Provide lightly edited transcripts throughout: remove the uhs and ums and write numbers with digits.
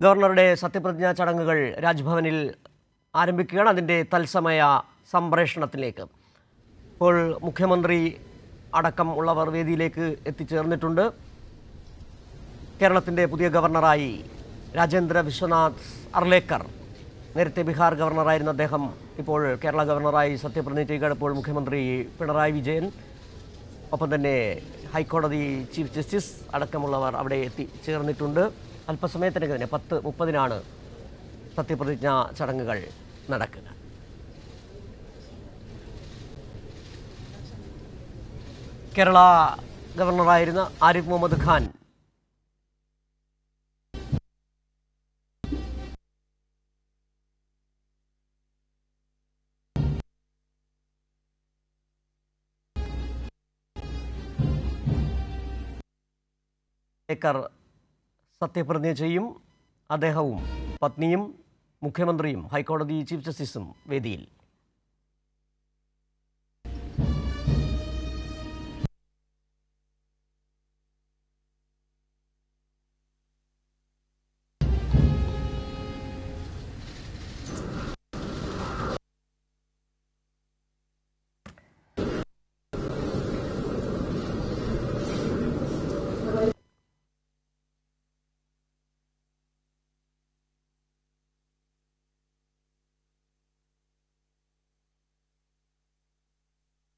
ഗവർണറുടെ സത്യപ്രതിജ്ഞാ ചടങ്ങുകൾ രാജ്ഭവനിൽ ആരംഭിക്കുകയാണ്. അതിൻ്റെ തത്സമയ സംപ്രേഷണത്തിലേക്ക് ഇപ്പോൾ മുഖ്യമന്ത്രി അടക്കം ഉള്ളവർ വേദിയിലേക്ക് എത്തിച്ചേർന്നിട്ടുണ്ട്. കേരളത്തിൻ്റെ പുതിയ ഗവർണറായി രാജേന്ദ്ര വിശ്വനാഥ് അർലേക്കർ, നേരത്തെ ബീഹാർ ഗവർണറായിരുന്ന അദ്ദേഹം ഇപ്പോൾ കേരള ഗവർണറായി സത്യപ്രതിജ്ഞ ചെയ്യുകയാണ്. ഇപ്പോൾ മുഖ്യമന്ത്രി പിണറായി വിജയൻ, ഒപ്പം തന്നെ ഹൈക്കോടതി ചീഫ് ജസ്റ്റിസ് അടക്കമുള്ളവർ അവിടെ എത്തിച്ചേർന്നിട്ടുണ്ട്. അല്പസമയത്തിനകം തന്നെ 10:30 സത്യപ്രതിജ്ഞാ ചടങ്ങുകൾ നടക്കുക. കേരള ഗവർണറായിരുന്ന ആരിഫ് മുഹമ്മദ് ഖാൻ സത്യപ്രതിജ്ഞ ചെയ്യും. അദ്ദേഹവും പത്നിയും മുഖ്യമന്ത്രിയും ഹൈക്കോടതി ചീഫ് ജസ്റ്റിസും വേദിയിൽ.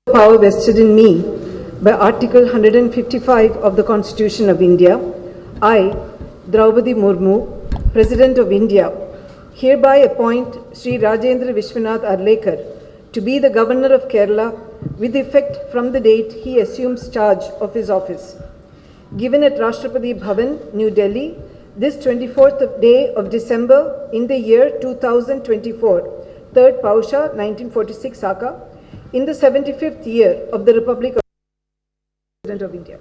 Power vested in me by Article 155 of the Constitution of India, I, Draupadi Murmu, President of India, hereby appoint Sri Rajendra Vishwanath Arlekar to be the Governor of Kerala with effect from the date he assumes charge of his office. Given at Rashtrapati Bhavan, New Delhi, this 24th day of December in the year 2024, 3rd Pausha, 1946 Saka, in the 75th year of the Republic of President of India.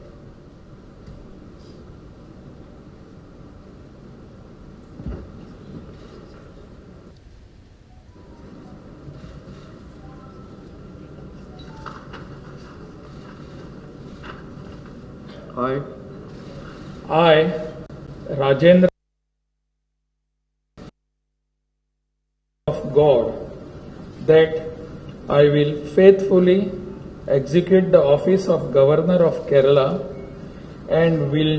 I, Rajendra of God, that I will faithfully execute the office of Governor of Kerala and will,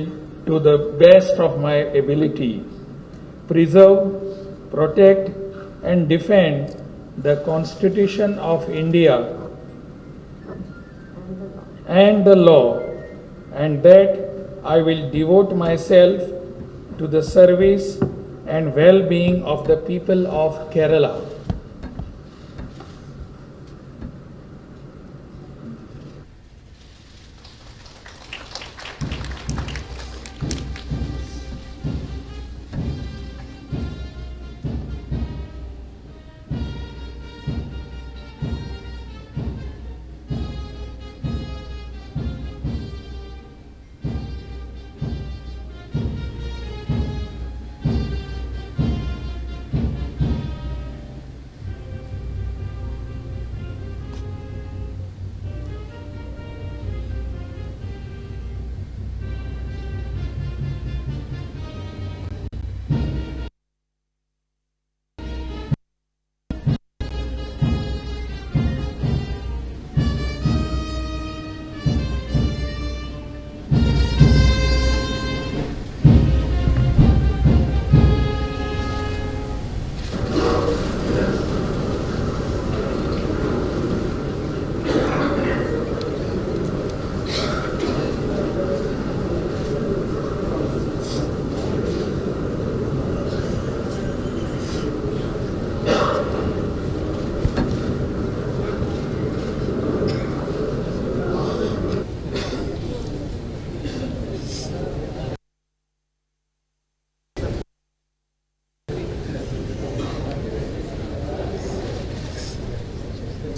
to the best of my ability, preserve, protect and defend the Constitution of India and the law, and that I will devote myself to the service and well-being of the people of Kerala.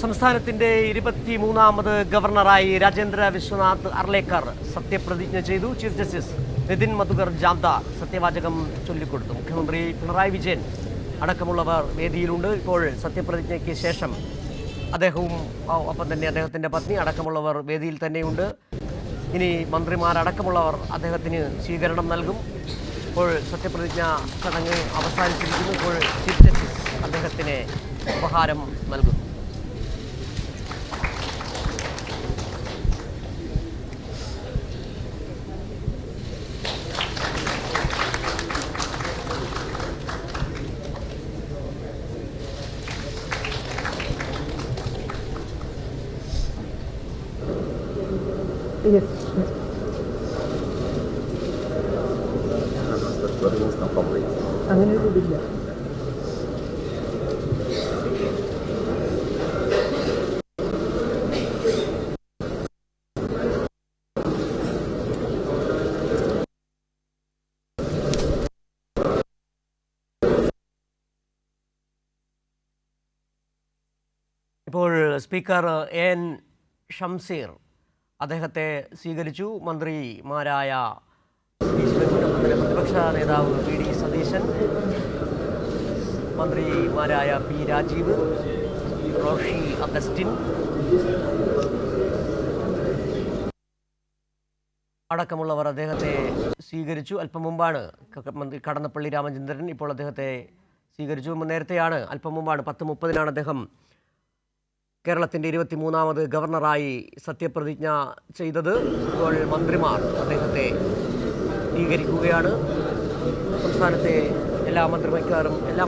സംസ്ഥാനത്തിൻ്റെ 23ാമത് ഗവർണറായി രാജേന്ദ്ര വിശ്വനാഥ് അർലേക്കർ സത്യപ്രതിജ്ഞ ചെയ്തു. Chief justice Nitin Madhukar ജാംദ സത്യവാചകം ചൊല്ലിക്കൊടുത്തു. മുഖ്യമന്ത്രി പിണറായി വിജയൻ അടക്കമുള്ളവർ വേദിയിലുണ്ട്. ഇപ്പോൾ സത്യപ്രതിജ്ഞയ്ക്ക് ശേഷം അദ്ദേഹവും ഒപ്പം തന്നെ അദ്ദേഹത്തിൻ്റെ പത്നി അടക്കമുള്ളവർ വേദിയിൽ തന്നെയുണ്ട്. ഇനി മന്ത്രിമാരടക്കമുള്ളവർ അദ്ദേഹത്തിന് സ്വീകരണം നൽകും. ഇപ്പോൾ സത്യപ്രതിജ്ഞ ചടങ്ങ് അവസാനിച്ചിരിക്കുന്നു. ഇപ്പോൾ ചീഫ് ജസ്റ്റിസ് അദ്ദേഹത്തിന് ഉപഹാരം നൽകുന്നു. Yes. അങ്ങനെ ഒരു ഇതില്ല. ഇപ്പോൾ സ്പീക്കർ എൻ ഷംസീർ അദ്ദേഹത്തെ സ്വീകരിച്ചു. മന്ത്രിമാരായ പി. ശിവൻകുട്ടി, പ്രതിപക്ഷ നേതാവ് വി. ഡി. സതീശൻ, മന്ത്രിമാരായ പി. രാജീവ്, റോഷി അഗസ്റ്റിൻ അടക്കമുള്ളവർ അദ്ദേഹത്തെ സ്വീകരിച്ചു. അല്പം മുമ്പാണ് മന്ത്രി കടന്നപ്പള്ളി രാമചന്ദ്രൻ ഇപ്പോൾ അദ്ദേഹത്തെ സ്വീകരിച്ചു. നേരത്തെയാണ് അല്പം മുമ്പാണ് 10:30 അദ്ദേഹം കേരളത്തിൻ്റെ 23ാമത് ഗവർണറായി സത്യപ്രതിജ്ഞ ചെയ്തത്. ഇപ്പോൾ മന്ത്രിമാർ അദ്ദേഹത്തെ സ്വീകരിക്കുകയാണ്. സംസ്ഥാനത്തെ എല്ലാ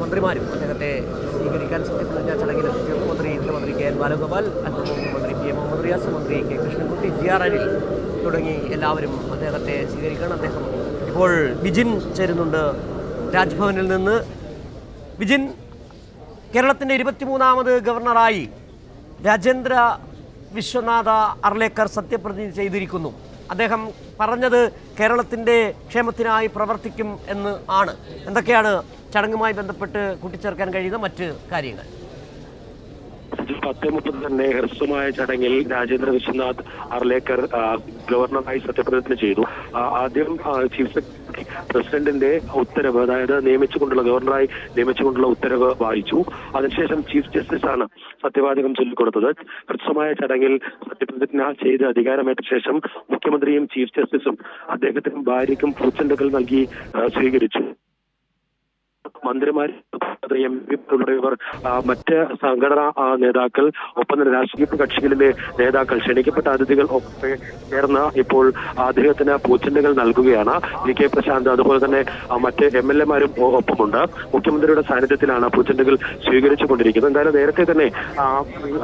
മന്ത്രിമാരും അദ്ദേഹത്തെ സ്വീകരിക്കാൻ സത്യപ്രതിജ്ഞാ ചടങ്ങിൽ എത്തിച്ചേർന്നു. മന്ത്രി കെ. എൻ. ബാലഗോപാൽ, മന്ത്രി പി. എ. മുഹമ്മദ് റിയാസ്, മന്ത്രി കെ. കൃഷ്ണൻകുട്ടി, GR അനിൽ തുടങ്ങി എല്ലാവരും അദ്ദേഹത്തെ സ്വീകരിക്കണം. അദ്ദേഹം ഇപ്പോൾ വിജിൻ ചേരുന്നുണ്ട് രാജ്ഭവനിൽ നിന്ന്. വിജിൻ, കേരളത്തിൻ്റെ 23ാമത് ഗവർണറായി രാജേന്ദ്ര വിശ്വനാഥ അർലേക്കർ സത്യപ്രതിജ്ഞ ചെയ്തിരിക്കുന്നു. അദ്ദേഹം പറഞ്ഞത് കേരളത്തിൻ്റെ ക്ഷേമത്തിനായി പ്രവർത്തിക്കും എന്ന് ആണ്. എന്തൊക്കെയാണ് ചടങ്ങുമായി ബന്ധപ്പെട്ട് കൂട്ടിച്ചേർക്കാൻ കഴിയുന്ന മറ്റ് കാര്യങ്ങൾ? 10:30 തന്നെ ഹ്രസ്വമായ ചടങ്ങിൽ രാജേന്ദ്ര വിശ്വനാഥ് അർലേക്കർ ഗവർണറായി സത്യപ്രതിജ്ഞ ചെയ്തു. ആദ്യം ചീഫ് സെക്രട്ടറി പ്രസിഡന്റിന്റെ ഉത്തരവ്, അതായത് ഗവർണറായി നിയമിച്ചുകൊണ്ടുള്ള ഉത്തരവ് വായിച്ചു. അതിനുശേഷം ചീഫ് ജസ്റ്റിസ് ആണ് സത്യവാചകം ചൊല്ലിക്കൊടുത്തത്. ഹ്രസ്വമായ ചടങ്ങിൽ സത്യപ്രതിജ്ഞ ചെയ്ത് അധികാരമേറ്റ ശേഷം മുഖ്യമന്ത്രിയും ചീഫ് ജസ്റ്റിസും അദ്ദേഹത്തിനും ഭാര്യയ്ക്കും പൂച്ചെണ്ടുകൾ നൽകി സ്വീകരിച്ചു. മന്ത്രിമാർ, MP ഉൾപ്പെടെയുള്ളവർ, മറ്റ് സംഘടനാ നേതാക്കൾ, ഒപ്പം തന്നെ രാഷ്ട്രീയ കക്ഷികളിലെ നേതാക്കൾ, ക്ഷണിക്കപ്പെട്ട അതിഥികൾ ഒക്കെ ചേർന്ന് ഇപ്പോൾ അദ്ദേഹത്തിന് പൂച്ചെണ്ടുകൾ നൽകുകയാണ്. VK പ്രശാന്ത്, അതുപോലെ തന്നെ മറ്റ് MLA മാരും ഒപ്പമുണ്ട്. മുഖ്യമന്ത്രിയുടെ സാന്നിധ്യത്തിലാണ് പൂച്ചെണ്ടുകൾ സ്വീകരിച്ചുകൊണ്ടിരിക്കുന്നത്. എന്തായാലും നേരത്തെ തന്നെ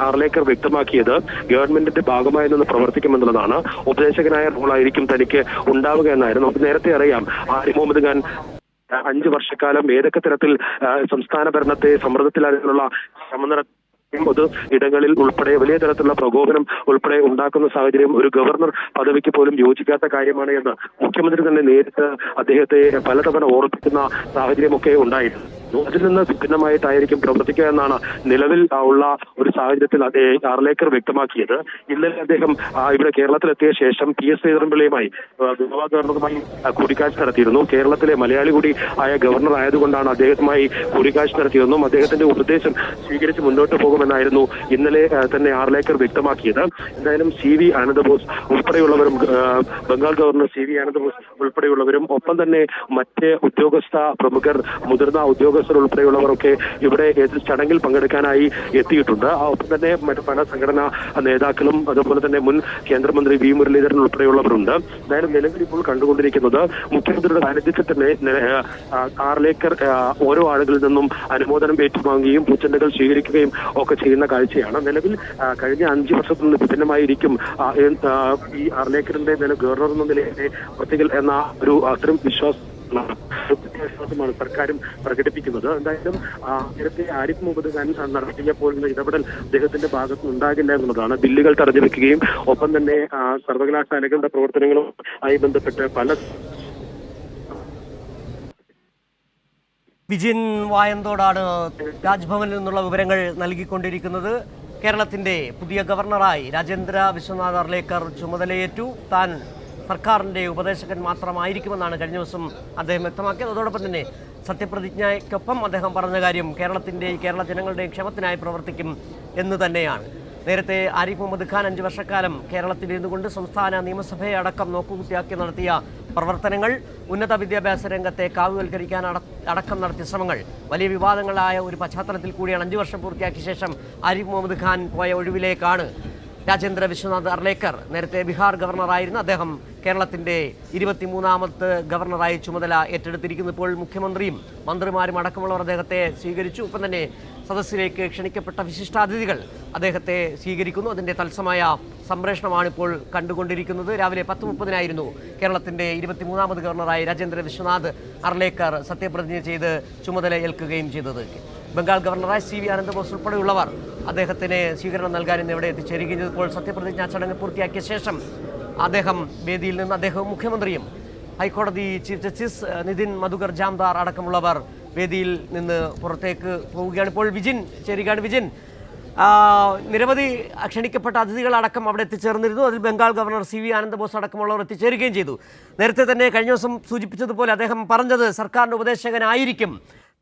അർലേക്കർ വ്യക്തമാക്കിയത് ഗവൺമെന്റിന്റെ ഭാഗമായി നിന്ന് പ്രവർത്തിക്കുമെന്നുള്ളതാണ്. ഉപദേശകനായ റോളായിരിക്കും തനിക്ക് ഉണ്ടാവുക എന്നായിരുന്നു. നേരത്തെ അറിയാം ആരിഫ് മുഹമ്മദ് ഖാൻ 5 വർഷക്കാലം ഏതൊക്കെ തരത്തിൽ സംസ്ഥാന ഭരണത്തെ സമ്മർദ്ദത്തിലാക്കാനുള്ള ശ്രമം പൊതു ഇടങ്ങളിൽ ഉൾപ്പെടെ വലിയ തരത്തിലുള്ള പ്രകോപനം ഉൾപ്പെടെ ഉണ്ടാക്കുന്ന സാഹചര്യം ഒരു ഗവർണർ പദവിക്ക് പോലും യോജിക്കാത്ത കാര്യമാണ് എന്ന് മുഖ്യമന്ത്രി തന്നെ നേരിട്ട് അദ്ദേഹത്തെ പലതവണ ഓർപ്പിക്കുന്ന സാഹചര്യമൊക്കെ ഉണ്ടായിരുന്നു. അതിൽ നിന്ന് ഭിന്നമായിട്ടായിരിക്കും പ്രവർത്തിക്കുക എന്നാണ് നിലവിൽ ഉള്ള ഒരു സാഹചര്യത്തിൽ അർലേക്കർ വ്യക്തമാക്കിയത്. ഇന്നലെ അദ്ദേഹം ഇവിടെ കേരളത്തിലെത്തിയ ശേഷം PS ശ്രീധരൻപിള്ളയുമായി ഗോവ ഗവർണറുമായി കൂടിക്കാഴ്ച നടത്തിയിരുന്നു. കേരളത്തിലെ മലയാളി കൂടി ആയ ഗവർണർ ആയതുകൊണ്ടാണ് അദ്ദേഹവുമായി കൂടിക്കാഴ്ച നടത്തിയതെന്നും അദ്ദേഹത്തിന്റെ ഉപദേശം സ്വീകരിച്ച് മുന്നോട്ട് പോകുമെന്നായിരുന്നു ഇന്നലെ തന്നെ അർലേക്കർ വ്യക്തമാക്കിയത്. എന്തായാലും CV ആനന്ദബോസ് ഉൾപ്പെടെയുള്ളവരും, ബംഗാൾ ഗവർണർ CV ആനന്ദബോസ് ഉൾപ്പെടെയുള്ളവരും, ഒപ്പം തന്നെ മറ്റ് ഉദ്യോഗസ്ഥ പ്രമുഖർ, മുതിർന്ന ഉദ്യോഗസ്ഥർ ഉൾപ്പെടെയുള്ളവരൊക്കെ ഇവിടെ ചടങ്ങിൽ പങ്കെടുക്കാനായി എത്തിയിട്ടുണ്ട്. ഒപ്പം തന്നെ മറ്റ് പല സംഘടനാ നേതാക്കളും അതുപോലെ തന്നെ മുൻ കേന്ദ്രമന്ത്രി V. മുരളീധരൻ ഉൾപ്പെടെയുള്ളവരുണ്ട്. എന്തായാലും നിലവിൽ ഇപ്പോൾ കണ്ടുകൊണ്ടിരിക്കുന്നത് മുഖ്യമന്ത്രിയുടെ സാന്നിധ്യത്തിൽ തന്നെ അർലേക്കർ ഓരോ ആളുകളിൽ നിന്നും അനുമോദനം ഏറ്റുവാങ്ങുകയും പൂച്ചെണ്ടുകൾ സ്വീകരിക്കുകയും ഒക്കെ ചെയ്യുന്ന കാഴ്ചയാണ്. നിലവിൽ കഴിഞ്ഞ 5 വർഷത്തിൽ നിന്ന് വിഭിന്നമായിരിക്കും ഈ അർലേക്കറിന്റെ ഗവർണർ എന്ന നിലയിലെ പ്രത്യേകൾ എന്ന ഒരു അത്തരം വിശ്വാസമാണ് സർക്കാരും പ്രകടിപ്പിക്കുന്നത്. എന്തായാലും നേരത്തെ ആരിഫ് മുഹമ്മദ് ഖാൻ നടത്തിയ പോലുള്ള ഇടപെടൽ അദ്ദേഹത്തിന്റെ ഭാഗത്ത് ഉണ്ടാകില്ല എന്നുള്ളതാണ്. ബില്ലുകൾ തടഞ്ഞു വെക്കുകയും ഒപ്പം തന്നെ സർവകലാശാലകളുടെ പ്രവർത്തനങ്ങളുമായി ബന്ധപ്പെട്ട് പല വിജിൻ വായന്തോടാണ് രാജ്ഭവനിൽ നിന്നുള്ള വിവരങ്ങൾ നൽകിക്കൊണ്ടിരിക്കുന്നത്. കേരളത്തിൻ്റെ പുതിയ ഗവർണറായി രാജേന്ദ്ര വിശ്വനാഥ് അർലേക്കർ ചുമതലയേറ്റു. താൻ സർക്കാരിൻ്റെ ഉപദേശകൻ മാത്രമായിരിക്കുമെന്നാണ് കഴിഞ്ഞ ദിവസം അദ്ദേഹം വ്യക്തമാക്കിയത്. അതോടൊപ്പം തന്നെ സത്യപ്രതിജ്ഞയ്ക്കൊപ്പം അദ്ദേഹം പറഞ്ഞ കാര്യം കേരള ജനങ്ങളുടെയും ക്ഷേമത്തിനായി പ്രവർത്തിക്കും എന്ന് തന്നെയാണ്. നേരത്തെ ആരിഫ് മുഹമ്മദ് ഖാൻ 5 വർഷക്കാലം കേരളത്തിലിരുന്നു കൊണ്ട് സംസ്ഥാന നിയമസഭയെ അടക്കം നോക്കുകുത്തിയാക്കി നടത്തിയ പ്രവർത്തനങ്ങൾ, ഉന്നത വിദ്യാഭ്യാസ രംഗത്തെ കാവ്യവൽക്കരിക്കാൻ അടക്കം നടത്തിയ ശ്രമങ്ങൾ വലിയ വിവാദങ്ങളായ ഒരു പശ്ചാത്തലത്തിൽ കൂടിയാണ് 5 വർഷം പൂർത്തിയാക്കിയ ശേഷം ആരിഫ് മുഹമ്മദ് ഖാൻ പോയ ഒഴിവിലേക്കാണ് രാജേന്ദ്ര വിശ്വനാഥ് അർലേക്കർ, നേരത്തെ ബീഹാർ ഗവർണറായിരുന്ന അദ്ദേഹം കേരളത്തിൻ്റെ 23ാമത്തെ ഗവർണറായി ചുമതല ഏറ്റെടുത്തിരിക്കുന്നു. ഇപ്പോൾ മുഖ്യമന്ത്രിയും മന്ത്രിമാരും അടക്കമുള്ളവർ അദ്ദേഹത്തെ സ്വീകരിച്ചു. ഒപ്പം തന്നെ സദസ്സിലേക്ക് ക്ഷണിക്കപ്പെട്ട വിശിഷ്ടാതിഥികൾ അദ്ദേഹത്തെ സ്വീകരിക്കുന്നു. അതിൻ്റെ തത്സമയ സംപ്രേഷണമാണ് ഇപ്പോൾ കണ്ടുകൊണ്ടിരിക്കുന്നത്. രാവിലെ 10:30 കേരളത്തിൻ്റെ 23ാമത് ഗവർണറായി രാജേന്ദ്ര വിശ്വനാഥ് അർലേക്കർ സത്യപ്രതിജ്ഞ ചെയ്ത് ചുമതല ഏൽക്കുകയും ചെയ്തത്. ബംഗാൾ ഗവർണറായ CV ആനന്ദബോസ് ഉൾപ്പെടെയുള്ളവർ അദ്ദേഹത്തിന് സ്വീകരണം നൽകാൻ ഇന്ന് ഇവിടെ എത്തിച്ചേരുകയും ചെയ്തപ്പോൾ സത്യപ്രതിജ്ഞാ ചടങ്ങ് പൂർത്തിയാക്കിയ ശേഷം അദ്ദേഹം വേദിയിൽ നിന്ന് അദ്ദേഹവും മുഖ്യമന്ത്രിയും ഹൈക്കോടതി ചീഫ് ജസ്റ്റിസ് നിതിൻ മധുകർ ജാംദാർ അടക്കമുള്ളവർ വേദിയിൽ നിന്ന് പുറത്തേക്ക് പോവുകയാണ്. ഇപ്പോൾ വിജിൻ ചേരുകയാണ്. വിജിൻ, നിരവധി ക്ഷണിക്കപ്പെട്ട അതിഥികളടക്കം അവിടെ എത്തിച്ചേർന്നിരുന്നു. അതിൽ ബംഗാൾ ഗവർണർ CV ആനന്ദബോസ് അടക്കമുള്ളവർ എത്തിച്ചേരുകയും ചെയ്തു. നേരത്തെ തന്നെ കഴിഞ്ഞ ദിവസം സൂചിപ്പിച്ചതുപോലെ അദ്ദേഹം പറഞ്ഞത് സർക്കാരിൻ്റെ ഉപദേശകനായിരിക്കും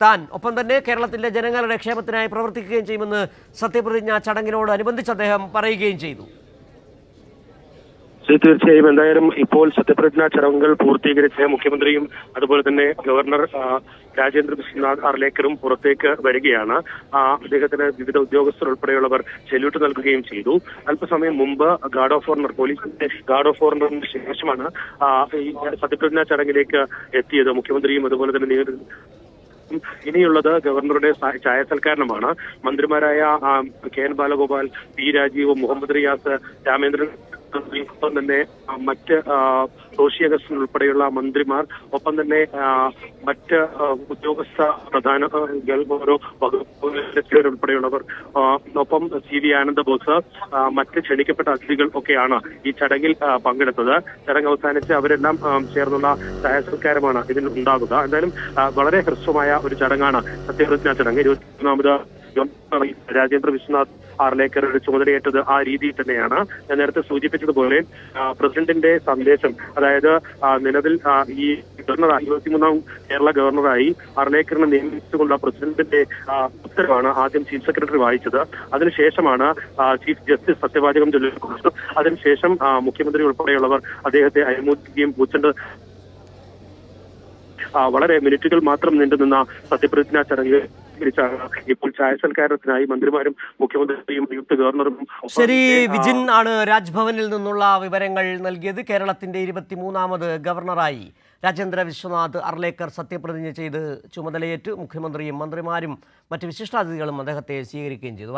താൻ, ഒപ്പം തന്നെ കേരളത്തിലെ ജനങ്ങളുടെ ക്ഷേമത്തിനായി പ്രവർത്തിക്കുകയും ചെയ്യുമെന്ന് സത്യപ്രതിജ്ഞാ ചടങ്ങിനോടനുബന്ധിച്ച് അദ്ദേഹം പറയുകയും ചെയ്തു. തീർച്ചയായും എന്തായാലും ഇപ്പോൾ സത്യപ്രതിജ്ഞാ ചടങ്ങുകൾ പൂർത്തീകരിച്ച മുഖ്യമന്ത്രിയും അതുപോലെ തന്നെ ഗവർണർ രാജേന്ദ്ര വിശ്വനാഥ് അർലേക്കറും പുറത്തേക്ക് വരികയാണ്. അദ്ദേഹത്തിന് വിവിധ ഉദ്യോഗസ്ഥർ ഉൾപ്പെടെയുള്ളവർ സല്യൂട്ട് നൽകുകയും ചെയ്തു. അല്പസമയം മുമ്പ് ഗാർഡ് ഓഫ് ഓണർ, പോലീസിന്റെ ഗാർഡ് ഓഫ് ഓണറിന് ശേഷമാണ് ഈ സത്യപ്രതിജ്ഞാ ചടങ്ങിലേക്ക് എത്തിയത് മുഖ്യമന്ത്രിയും അതുപോലെ തന്നെ ഇനിയുള്ളത് ഗവർണറുടെ ഛായാസൽക്കാരമാണ്. മന്ത്രിമാരായ KN ബാലഗോപാൽ, P രാജീവ്, മുഹമ്മദ് റിയാസ്, രാമേന്ദ്രൻ, ഒപ്പം തന്നെ മറ്റ് റോഷി അഗസ്റ്റിൻ ഉൾപ്പെടെയുള്ള മന്ത്രിമാർ, ഒപ്പം തന്നെ മറ്റ് ഉദ്യോഗസ്ഥ പ്രധാന ഓരോ വകുപ്പ് ഉൾപ്പെടെയുള്ളവർ, ഒപ്പം CV ആനന്ദബോസ്, മറ്റ് ക്ഷണിക്കപ്പെട്ട അതിഥികൾ ഒക്കെയാണ് ഈ ചടങ്ങിൽ പങ്കെടുത്തത്. ചടങ്ങ് അവസാനിച്ച് അവരെല്ലാം ചേർന്നുള്ള ഛായാസൽക്കാരമാണ് ഇതിൽ ഉണ്ടാകുക. എന്തായാലും വളരെ ഹ്രസ്വമായ ഒരു ചടങ്ങാണ് സത്യപ്രതിജ്ഞാ ചടങ്ങ്. 23ാമത് രാജേന്ദ്ര വിശ്വനാഥ് അർലേക്കറുടെ ചുമതലയേറ്റത് ആ രീതിയിൽ തന്നെയാണ്. ഞാൻ നേരത്തെ സൂചിപ്പിച്ചതുപോലെ പ്രസിഡന്റിന്റെ സന്ദേശം, അതായത് നിലവിൽ ഈ ഗവർണറായി 23ാം കേരള ഗവർണറായി അർലേക്കറിനെ നിയമിച്ചുകൊണ്ടുള്ള പ്രസിഡന്റിന്റെ ഉത്തരവാണ് ആദ്യം ചീഫ് സെക്രട്ടറി വായിച്ചത്. അതിനുശേഷമാണ് ചീഫ് ജസ്റ്റിസ് സത്യവാചകം ചൊല്ലിക്കൊടുത്തത്. അതിനുശേഷം മുഖ്യമന്ത്രി ഉൾപ്പെടെയുള്ളവർ അദ്ദേഹത്തെ അനുമോദിക്കുകയും പൂച്ചെണ്ട് വളരെ മിനിറ്റുകൾ മാത്രം നീണ്ടുനിന്ന സത്യപ്രതിജ്ഞാ ചടങ്ങ് ഇപ്പോൾ ഛായാസൽക്കാരത്തിനായി മന്ത്രിമാരും മുഖ്യമന്ത്രിയും നിയുക്ത ഗവർണറും. ശരി, വിജിൻ ആണ് രാജ്ഭവനിൽ നിന്നുള്ള വിവരങ്ങൾ നൽകിയത്. കേരളത്തിന്റെ 23ാമത് ഗവർണറായി രാജേന്ദ്ര വിശ്വനാഥ് അർലേക്കർ സത്യപ്രതിജ്ഞ ചെയ്ത് ചുമതലയേറ്റ് മുഖ്യമന്ത്രിയും മന്ത്രിമാരും മറ്റ് വിശിഷ്ടാതിഥികളും അദ്ദേഹത്തെ സ്വീകരിക്കുകയും ചെയ്തു.